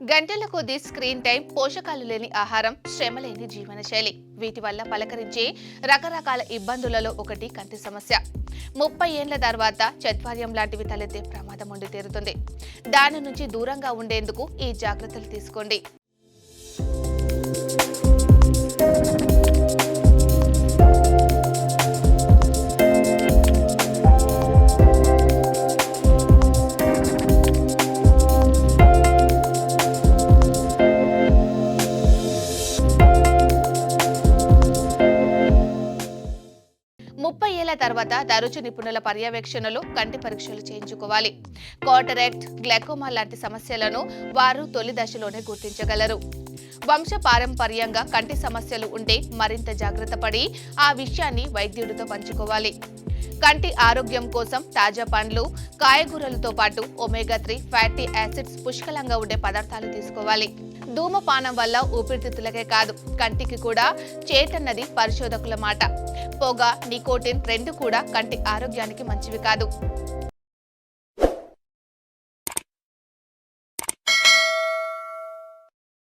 గంటల కొద్దీ screen time, పోషకాలు లేని ఆహారం, శ్రమ లేని జీవనశైలి వీటి వల్ల పలకరించే రకరకాల ఇబ్బందులలో ఒకటి కంటి సమస్య. 30 ఏండ్ల తర్వాత చత్వార్యం లాంటివి తలెత్తే ప్రమాదం ఉండి తీరుతుంది. దాని నుంచి దూరంగా ఉండేందుకు ఈ జాగ్రత్తలు తీసుకోండి. 30 ఏళ్ల తర్వాత తరచు నిపుణుల పర్యవేక్షణలో కంటి పరీక్షలు చేయించుకోవాలి. కాటరాక్ట్, గ్లాకోమా లాంటి సమస్యలను వారు తొలి దశలోనే గుర్తించగలరు. వంశపారంపర్యంగా కంటి సమస్యలు ఉంటే మరింత జాగ్రత్త పడి ఆ విషయాన్ని వైద్యుడితో పంచుకోవాలి. కంటి ఆరోగ్యం కోసం తాజా పండ్లు, కాయగూరలతో పాటు ఒమేగా 3 ఫ్యాటీ యాసిడ్స్ పుష్కలంగా ఉండే పదార్థాలు తీసుకోవాలి. ధూమపానం వల్ల ఊపిరితిత్తులకే కాదు, కంటికి కూడా చేటన్నది పరిశోధకుల మాట. పొగ, నికోటిన్ రెండు కూడా కంటి ఆరోగ్యానికి మంచివి కాదు.